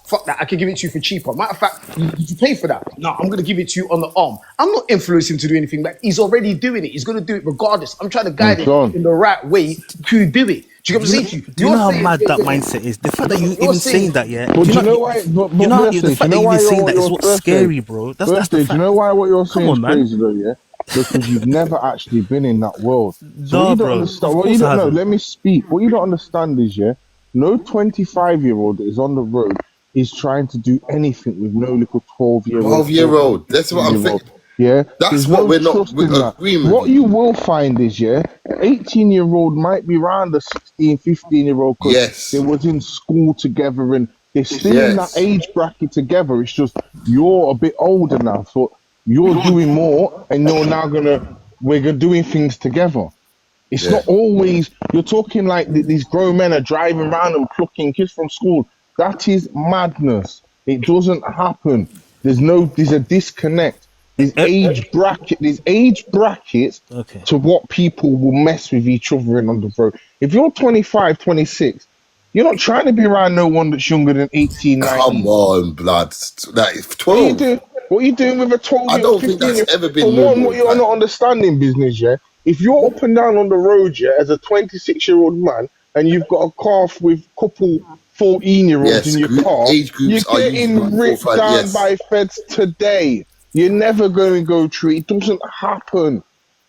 Fuck that. I can give it to you for cheaper. Matter of fact, you pay for that. No, I'm going to give it to you on the arm. I'm not influencing him to do anything, but he's already doing it. He's going to do it regardless. I'm trying to guide him in the right way to do it. Do you get what I'm saying to you? Do you know how mad that mindset is? The fact that you even saying that, yeah. But do you know why? You know the fact that you even saying that is what's scary, bro. That's the fact. Do you know why what you're saying is crazy though, yeah? Because you've never actually been in that world. So No, you don't bro. understand. What you don't know, let me speak. What you don't understand is, yeah, no 25-year-old that is on the road is trying to do anything with no little 12-year-old. 12-year-old. That's what I'm saying. Yeah, that's what we're not agreeing with. What you will find is, yeah, an 18-year-old might be around a 16, 15-year-old because they was in school together and they're still in that age bracket together. It's just you're a bit older now, so you're doing more, and we're doing things together. It's not always you're talking like these grown men are driving around and plucking kids from school. That is madness. It doesn't happen. There's a disconnect. There's age brackets to what people will mess with each other in on the road. If you're 25, 26, you're not trying to be around no one that's younger than 18, 19. Come on, blood. That is 12. What are you doing with a 12-year-old? I don't think that's ever been normal. What you're not understanding business, yeah? If you're up and down on the road, yeah, as a 26-year-old man, and you've got a car with a couple 14-year-olds in your car, you're getting ripped down by feds today. You're never going to go treat. It doesn't happen.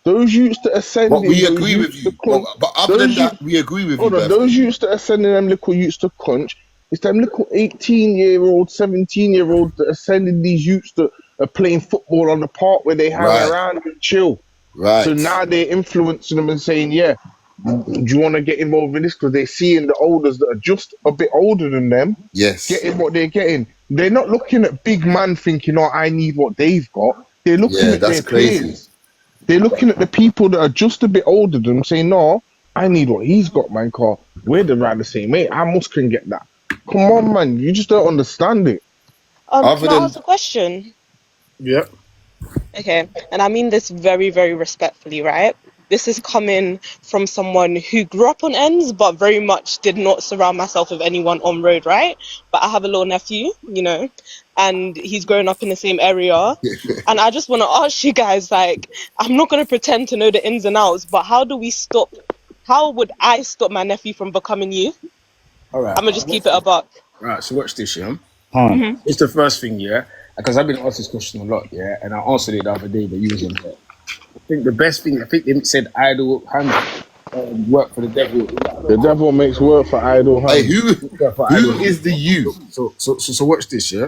Those youths that are sending... But we agree with you. But other than that, we agree with you, those youths that are sending them little youths to crunch, it's them little 18-year-olds, 17-year-olds that are sending these youths that are playing football on the park where they hang around and chill. Right. So now they're influencing them and saying, yeah, do you want to get involved in this? Because they're seeing the olders that are just a bit older than them getting what they're getting. They're not looking at big man thinking, oh, I need what they've got. They're looking at their peers. They're looking at the people that are just a bit older than them saying, no, I need what he's got, man, car. We're around the same way. I must can get that. Come on, man. You just don't understand it. Can I ask a question? Yeah. Okay. And I mean this very, very respectfully, right? This is coming from someone who grew up on ends, but very much did not surround myself with anyone on road, right? But I have a little nephew, you know, and he's growing up in the same area. And I just want to ask you guys, like, I'm not going to pretend to know the ins and outs, but how would I stop my nephew from becoming you? All right. I'm going to just keep it a buck. Right, so watch this, yeah? Mm-hmm. It's the first thing, yeah? Because I've been asked this question a lot, yeah? And I answered it the other day, but you wasn't there. I think the best thing, they said idle hands work for the devil. The devil makes work for idle hands. Hey, who is the you? So watch this, yeah?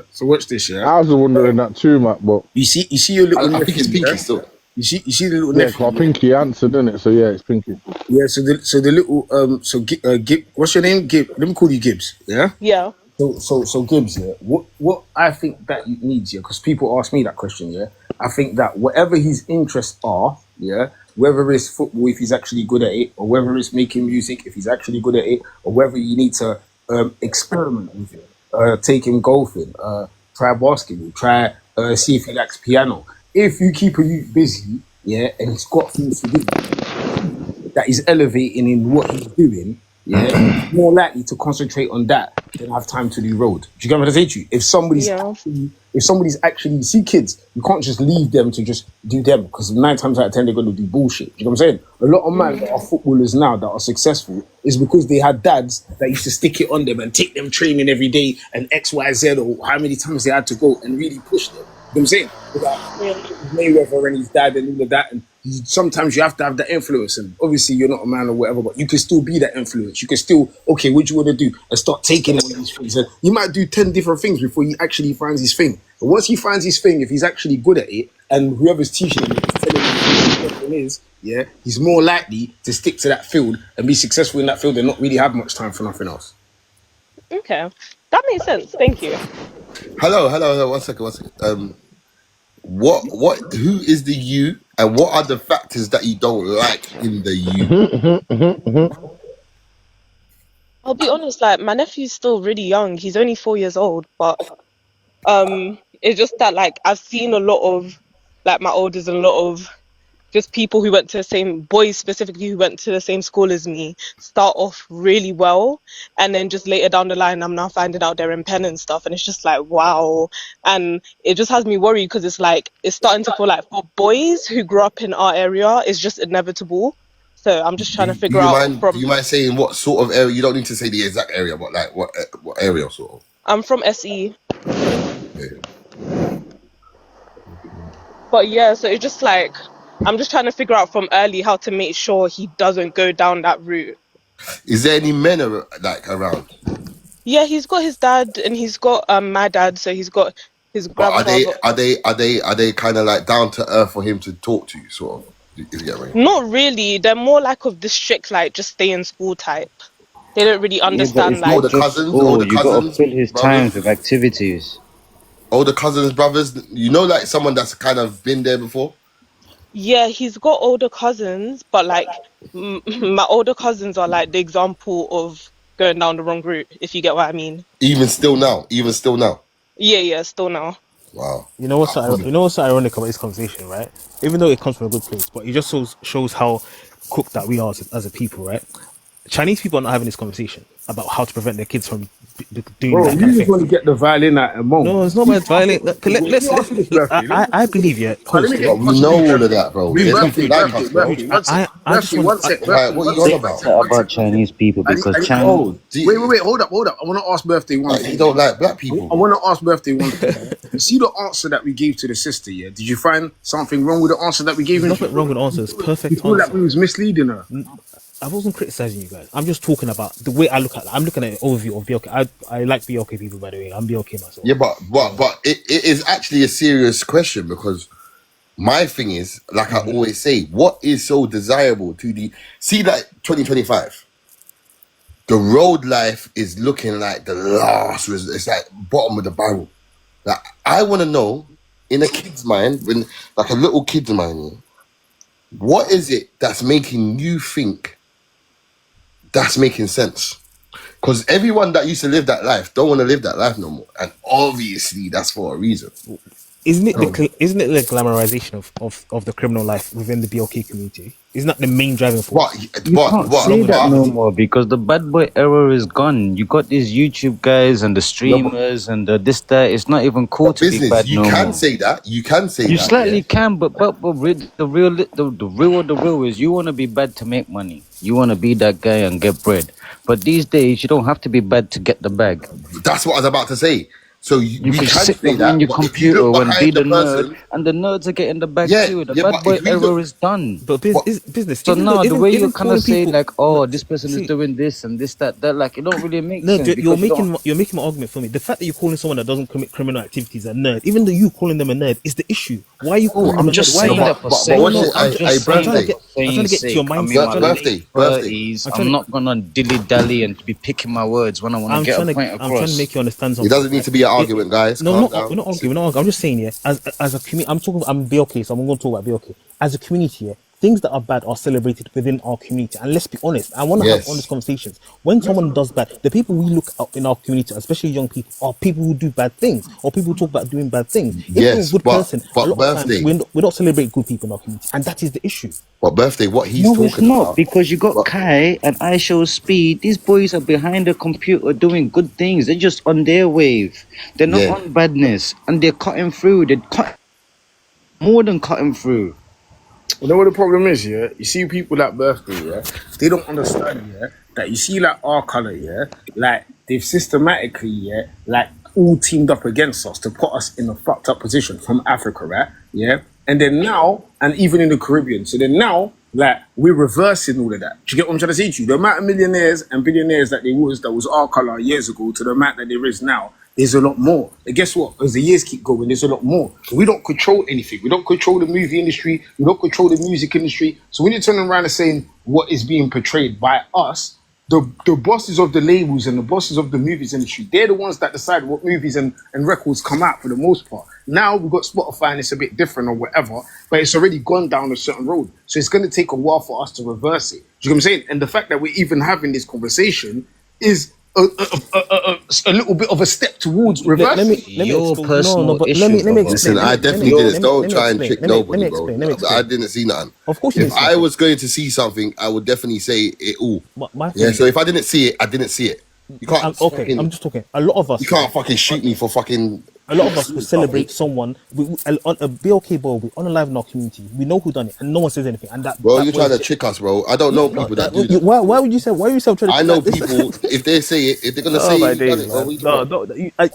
I was wondering that too, Matt, but... You see your little nephew, I think it's Pinky still. You see the little nephew? Yeah, Pinky answered, didn't it? So yeah, it's Pinky. Yeah, so the little, Gib, what's your name? Gib, let me call you Gibbs, yeah? Yeah. So Gibbs, yeah, what I think that he needs, yeah, because people ask me that question, yeah, I think that whatever his interests are, yeah, whether it's football if he's actually good at it, or whether it's making music if he's actually good at it, or whether you need to experiment with it, take him golfing, try basketball, try see if he likes piano. If you keep a youth busy, yeah, and he's got things to do that he's elevating in what he's doing, yeah, more likely to concentrate on that than have time to do road. Do you get what I say to you? If somebody's actually see kids, you can't just leave them to just do them, because 9 times out of 10 they're going to do bullshit. Do you know what I'm saying? A lot of men that are footballers now that are successful is because they had dads that used to stick it on them and take them training every day and X, Y, Z, or how many times they had to go and really push them. You know what I'm saying? Mayweather and his dad and all of that, and sometimes you have to have that influence, and obviously you're not a man or whatever, but you can still be that influence. You can still, okay, what do you want to do? And start taking on these things. And you might do 10 different things before he actually finds his thing. But once he finds his thing, if he's actually good at it, and whoever's teaching him is telling him what it is, yeah, he's more likely to stick to that field and be successful in that field and not really have much time for nothing else. Okay. That makes sense. Thank you. Hello. 1 second. Who is the you, and what are the factors that you don't like in the you? I'll be honest, like, my nephew's still really young. He's only 4 years old, but it's just that, like, I've seen a lot of, like, my elders and a lot of just people who went to the same, boys specifically who went to the same school as me, start off really well, and then just later down the line I'm now finding out they're in pen and stuff, and it's just like, wow. And it just has me worried, because it's like it's starting to feel like for boys who grew up in our area it's just inevitable. So I'm just trying to Do figure you out mind? Do from, you mind saying what sort of area? You don't need to say the exact area, but like what area sort of? I'm from SE. Okay. But yeah, so it's just like I'm just trying to figure out from early how to make sure he doesn't go down that route. Is there any men like around? Yeah, he's got his dad and he's got my dad, so he's got his But grandfather. are they kind of like down to earth for him to talk to? Sort of. If you get me. Not really. They're more like of the strict, like just stay in school type. They don't really Yeah, but understand it's not like, just school. Older You got to cousins, fill his times with brothers, activities. older cousins, brothers. You know, like someone that's kind of been there before. yeah, he's got older cousins, but like my older cousins are like the example of going down the wrong route, if you get what I mean. Even still now. Yeah, still now. Wow. You know what's so ironic about this conversation, right? Even though it comes from a good place, but it just shows how cooked that we are as a people, right? Chinese people are not having this conversation about how to prevent their kids from doing Bro, that kind you of just thing. want to get the violin out and moan. No, it's not about violent. Answer this, birthday. I believe, yeah, Let me host, get yeah. a But we question know for you, all of birthday. that, bro. Wait, There's birthday, nothing like us, bro. birthday, one sec, I just birthday, want, one sec, Like, birthday, what are one you on sec, Say one about? sec, that one about sec. Chinese people because Chinese. Oh, wait, hold up. I want to ask birthday one Like, he thing. don't like black I people. want to ask birthday one thing. Yeah? You see the answer that we gave to the sister, yeah? Did you find something wrong with the answer that we gave there's him? nothing wrong with the answer. It's You perfect feel like answer. we was misleading her? I wasn't criticizing you guys. I'm just talking about the way I look at it. I'm looking at an overview of BLK. I like BLK people, by the way. I'm BLK myself. Yeah, but it is actually a serious question because my thing is, like I always say, what is so desirable to the see like 2025? The road life is looking like the last. It's like bottom of the barrel. Like I want to know in a kid's mind, when like a little kid's mind, yeah, what is it that's making you think that's making sense? Because everyone that used to live that life don't want to live that life no more, and obviously that's for a reason. Isn't it the glamorization of the criminal life within the BLK community? Isn't that the main driving force? You can't say that no more because the bad boy era is gone. You got these YouTube guys and the streamers and the this that. It's not even cool to be business. bad You no can more. say that. You can say You that. slightly Yeah. can, but the real is you want to be bad to make money. You want to be that guy and get bread. But these days, you don't have to be bad to get the bag. That's what I was about to say. So You we can can sit say behind that, your but if you computer look and be behind the the nerd, person, and the nerds are getting the bag yeah, too. The yeah. bad But boy if we era look, is done. But but, business. So Even now though, the way you even kind of calling say people, like, oh, no, this person is see, doing this and this that, like it don't really make no, sense you're because you don't. making my argument for me. The fact that you're calling someone that doesn't commit criminal activities a nerd, even though you calling them a nerd, is the issue. Why are you Oh, calling them I'm a nerd? just Why are saying you? that for but No, saying no. it. I'm just I'm saying trying to that get. for I'm trying saying to get to your sake. I'm in mindset. my I'm late birthday. 30s. trying I'm to. not gonna dilly dally and be picking my words when I want to get a point I'm trying to across. make you understand It something, doesn't need right? to be an It, argument, guys. no, Calm down. we're not arguing. We're not arguing. I'm just saying, yeah. As a community, I'm BLK, so I'm going to talk about BLK. As a community, yeah, things that are bad are celebrated within our community. And let's be honest, I want to have honest Yes, conversations. When someone does bad, the people we look at in our community, especially young people, are people who do bad things or people who talk about doing bad things. If you're a yes, good person, a but lot of times birthday, we don't celebrate good people in our community, and that is the issue. what he's No, it's talking not about. because you got But Kai and I show speed. These boys are behind the computer doing good things. They're just on their wave. They're not yeah, on badness, and they're cutting through. They're more than cutting through. You know what the problem is, yeah? You see people like birthday, yeah? They don't understand, yeah? That you see like our colour, yeah? Like they've systematically, yeah, like all teamed up against us to put us in a fucked up position from Africa, right? Yeah. And then now, and even in the Caribbean. So then now, like we're reversing all of that. Do you get what I'm trying to say to you? The amount of millionaires and billionaires that was our colour years ago to the amount that there is now, there's a lot more. And guess what? As the years keep going, there's a lot more. We don't control anything. We don't control the movie industry. We don't control the music industry. So when you turn around and saying what is being portrayed by us, the bosses of the labels and the bosses of the movies industry, they're the ones that decide what movies and records come out for the most part. Now we've got Spotify and it's a bit different or whatever, but it's already gone down a certain road. So it's going to take a while for us to reverse it. Do you know what I'm saying? And the fact that we're even having this conversation is a little bit of a step towards Let me reversing. Your expose. No, personal but let issue, me brother. explain. Listen, I definitely Your didn't. Don't Let me try and explain. trick nobody, bro. Let me I explain. didn't see nothing. Of course you If didn't see I nothing. was going to see something, I would definitely say it all. But my Yeah. thing So is, if I didn't see it, I didn't see it. You can't okay, I'm fucking. just talking. A lot of You us, yeah, can't fucking shoot me for fucking a lot of not us will seeing something. celebrate someone on a BLK ball. We on live in our community. We know who done it, and no one says anything. And Bro, that you're trying was to trick us, bro. I don't no, know no. people that do that. Why would you say? Why are you trying to I know like this? people. If they say it, if they're gonna Oh say my you done days, it, bro. man! What are you talking No, about? no.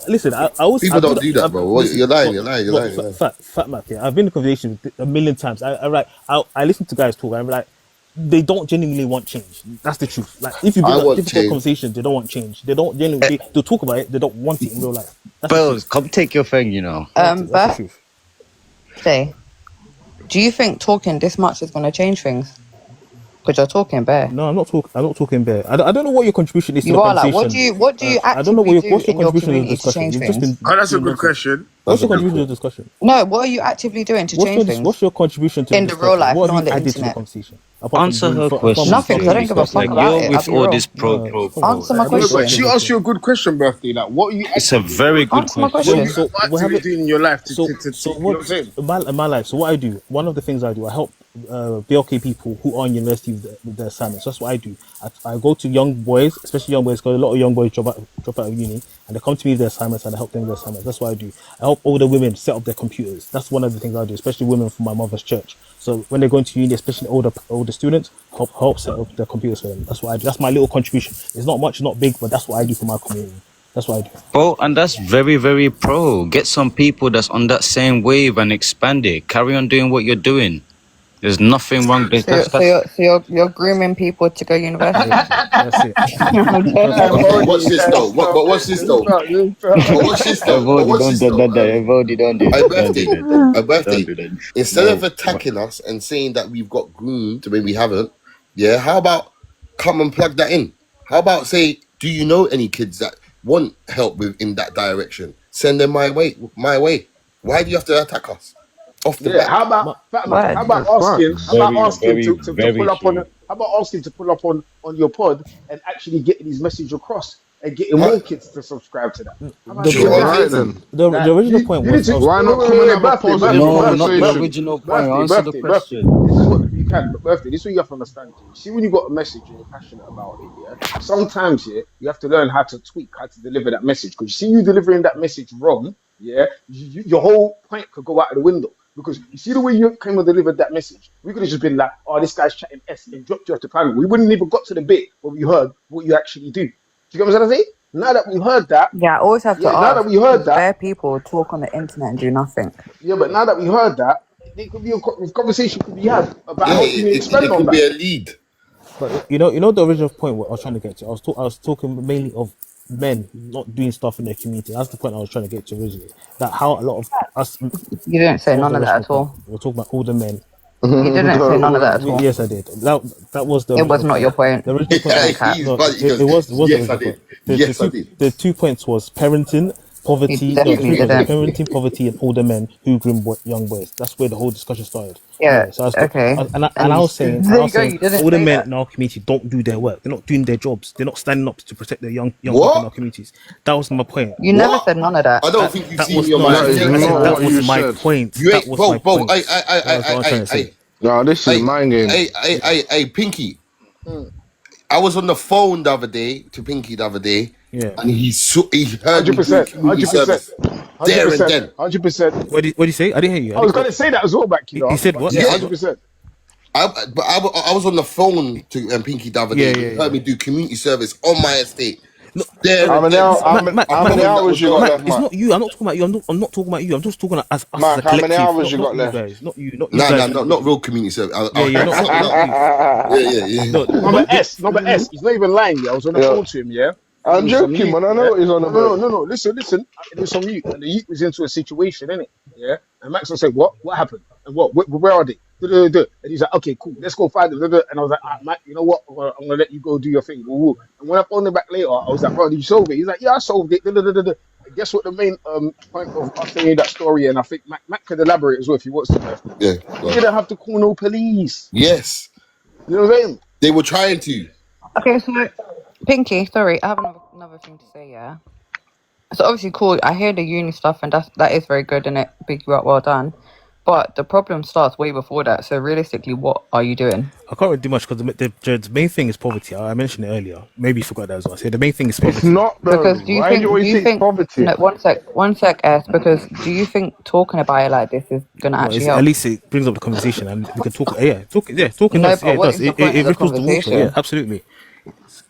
Listen. People I've don't put. do that, bro. Listen, You're lying. You're lying. You're lying. You're lying. fat Mac. Yeah, I've been in conversation a million times. I listen to guys talk. I'm like, they don't genuinely want change. That's the truth. Like, if you I bring up want difficult change. conversations, they don't want change. They don't genuinely. They'll talk about it. They don't want it in real life. That's the Bells, truth. come take your thing, you know. That's the truth. Birthday. Do you think talking this much is going to change things? Because you're talking bare. No, I'm not talking. I'm not talking bare. I don't know what your contribution is to the You are like, what do conversation. you I don't know actively do what's your in your contribution to the community to discussion. change You've just been things? Oh, that's a being good nonsense. question. What's That's a your good contribution to call. the discussion? No, what are you actively doing to change things What's your contribution to the in the real discussion? life, What not have on you the added to the internet? conversation apart from Answer her questions, Nothing, because I J. don't give a Stop. fuck Like, about you're it. I'll with be all real. this No, come on. Answer my I don't No, know but what question. she you're asked saying. you a good question, birthday. Like, what are you It's a actively very doing? good Answer my What are question. you question. So what actively happened? doing in your life to So you know what I'm what saying? in my life? So what I do? One of the things I do, I help BLK people who are in university with their assignments. That's what I do. I go to young boys, especially young boys, because a lot of young boys drop out of uni, and they come to me with their assignments, and I help them with their assignments. That's what I do. I help older women set up their computers. That's one of the things I do, especially women from my mother's church. So when they go into uni, especially older students, help set up their computers for them. That's what I do. That's my little contribution. It's not much, not big, but that's what I do for my community. That's what I do. Bro, and that's very, very pro. Get some people that's on that same wave and expand it. Carry on doing what you're doing. There's nothing wrong. So you're grooming people to go university. That's it. I'm Hey, joking. But Brody, watch this though. stop But watch it. this Just though. stop. Just stop. But watch this though. But Evody, watch don't this do though. that. Evody, don't do A that. Don't do birthday. that. A Don't birthday. do that. Instead of No. attacking us and saying that we've got groomed when we haven't, yeah, how about come and plug that in? How about say, do you know any kids that want help with in that direction? Send them my way. My way. Why do you have to attack us off the Yeah, back? how about My, Fat Man? How Word. about That's asking? How facts. about Very, asking very, to very pull up on? true. How about asking to pull up on your pod and actually getting his message across and getting Right. more kids to subscribe to that? How about the, doing All the, Sure that? right thing. then. the Like original point you need was I to was Why wait, not wait, come wait, and wait, have a birthday, positive birthday, No, not birthday, the birthday, conversation? original point. birthday, Answer the birthday, birthday. question. This is what you can, but birthday. This is what you have to understand. Yeah? You see, when you got a message and you're passionate about it, yeah. Sometimes, yeah, you have to learn how to tweak, how to deliver that message. Because you see, you delivering that message wrong, yeah, your whole point could go out of the window. Because you see the way you came and delivered that message, we could have just been like, "Oh, this guy's chatting S," and dropped you off the planet. We wouldn't even got to the bit where we heard what you actually do. Do you get what I'm saying? Now that we heard that, Yeah, I always have to yeah, now that ask we heard because that, bare people talk on the internet and do nothing. yeah, but now that we heard that, there could be a conversation could be had about Yeah, how can we it expand on could that. be a lead. but the original point what I was trying to get to. I was talking mainly of men not doing stuff in their community. That's the point I was trying to get to originally. That how a lot of us You didn't say that was none the of that original at point. all. We're talking about older men. You didn't say none of that at all. Yes, I did. That was the It was original not point. your point. The original point Don't was cap. He's no. funny It because was the yes, I original did. point. Yes, I did. The 2 points was parenting, You poverty. No, the definitely 3 points was didn't. parenting, poverty, and older men who groom young boys. That's where the whole discussion started. Yeah. Yeah. So I was, Okay. and I And was saying, there you go. You didn't older say men that. in our community don't do their work. They're not doing their jobs. They're not standing up to protect the young people in What? our communities. That was my point. You never What? said none of that. I don't think you've That seen was me on no. my That You is never I said said not that. that what was you my said. point. You That ain't, was my bro. point. That was what I'm trying to say. No, this is mind games. Pinky. Mm, I was on the phone the other day to Pinky the other day, Yeah. and he heard me doing 100%, community 100%, service there and 100%, then. 100%. What did you say? I didn't hear you. I was gonna say that as well back, He said but what? yeah, He Yeah, said what? 100%. I was on the phone to Pinky the other day. Yeah, And yeah, he heard yeah. me do community service on my estate No, there How and many, then. hour, So how, Mac, many, Mac, I how Mac, many told him that was hours you got wrong. Mac. left, It's Matt? not you. I'm not talking about you. I'm not talking about you. I'm just talking about us as a Mac, how many collective. hours you Not got you left? guys. Not you Nah, guys nah, not individually. real community service. Yeah, yeah. Not you. Yeah. No, No, but S, no, but S. He's not even lying. Yeah, I was on the Yeah. phone to him. Yeah, and it I'm was some joking, youth. man. I know Yeah, what he's on no, no, no, about. no, no. Listen, listen. It was some youth, and the youth was into a situation, innit? Yeah, and Maxwell said, "What? What happened? And what? Where are they?" Duh, duh, duh, duh. And he's like, "Okay, cool. Let's go find them." Duh, duh. And I was like, Matt, you know what? I'm gonna let you go do your thing." Woo, woo. And when I phoned him back later, I was like, "Bro, did you solve it?" He's like, "Yeah, I solved it." Duh, duh, duh, duh, duh. And guess what? The main point of us saying that story, and I think Matt could elaborate as well if he wants to. Birthday. Yeah, We go on. didn't have to call no police. Yes, You know what I'm saying? they were trying to. Okay, so Pinky, sorry, I have another Another thing to say, yeah. So obviously, cool. I hear the uni stuff, and that is very good, and it big you up, well done. But the problem starts way before that. So realistically, what are you doing? I can't really do much because the main thing is poverty. I mentioned it earlier. Maybe you forgot that as well. I said the main thing is It's poverty. not Because though. Why do you always say it's poverty? no, one sec, S. Because do you think talking about it like this is gonna No, actually it's, at help? least it brings up the conversation and we can talk. Talking No, does. Yeah, but it what does. is the It, point it of the ripples the water. Yeah, conversation? absolutely.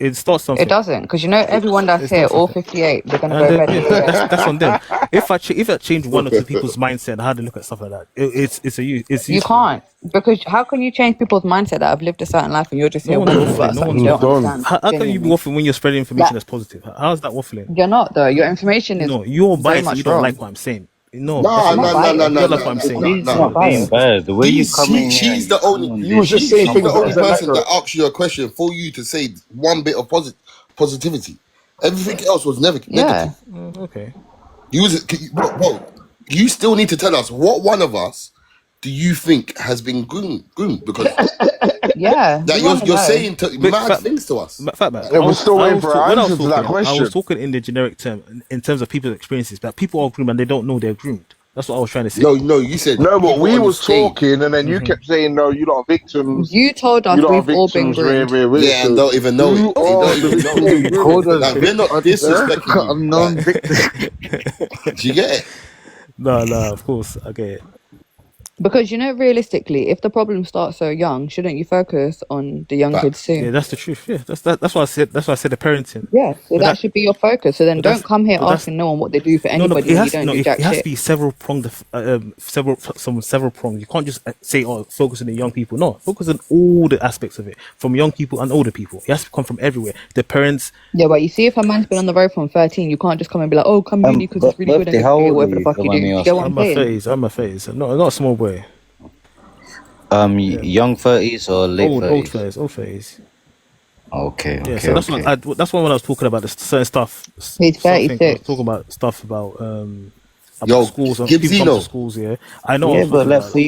It starts It something. doesn't, because you know everyone that's It here, starts all something. 58, they're gonna And go to then bed yeah, anyway. that's on them. If I change one or two people's mindset and how they look at stuff like that, it's You useful. can't, because how can you change people's mindset that have lived a certain life and you're just No here one's waffling waffling. about No something one's you Who's don't waffling. done? understand? How can you be Genuinely, waffling when you're spreading like information that's positive? How's that waffling? you're not though. Your information is No, you're very biased and you much don't wrong. like what I'm saying. No, that's Nah, I'm what it not nah, is. nah, nah, biased. nah, No, that's nah, what I'm nah, saying. nah, He's That's nah. what not it being is. bad. The way you come in here She's and you the only. come on You was this, just you saying She's come things the that only was bad. person that inaccurate. asked you a question for you to say one bit of positivity. Everything else was never Yeah, negative. Okay. You was, bro. You still need to tell us what one of us do you think has been groomed because yeah, we that want to you're know. saying But mad things to us. fat man. And we're still waiting for an When answer to that I was question. talking in the generic term in terms of people's experiences. But people are groomed and they don't know they're groomed. That's what I was trying to say. No, no, you said No, but people we on the was stage. talking, and then you kept saying, "No, you're not victims. You told You us lot are we've all been victims." Rare, groomed. rare, rare. Yeah, and So, don't even know it. who They are don't the even know victims it. in You called grooming? us Like we're not disrespecting you. unknown victim. Do you get it? No, of course I get it. Because you know, realistically, if the problem starts so young, shouldn't you focus on the young kids Facts. Yeah, too? that's the truth. Yeah, that's what I said. That's why I said the parenting. Yeah, so But that should be your focus. So then but don't that's, come here but that's asking no one what they do for no, but anybody it when you has don't no. do It jack has to shit. be several pronged, several pronged. You can't just say, "Oh, focus on the young people." No, focus on all the aspects of it, from young people and older people. It has to come from everywhere. The parents. Yeah, but you see, if a man's been on the road from 13, you can't just come and be like, oh, come uni because it's But really good and birthday, good how for you, old are whatever the you? If fuck you you don't do. mind me Do you get what asking. I'm saying? I'm a phase. No, not a small boy. Yeah, Young 30s or late old 30s? phase, old phase. Okay, Yeah, okay, so that's okay. that's why when I was talking about the certain stuff, He's something I was 36. talking about stuff about Yo, schools and people come to Gibbsino. schools. Yeah, I know what I Yeah, was but talking like about. for you.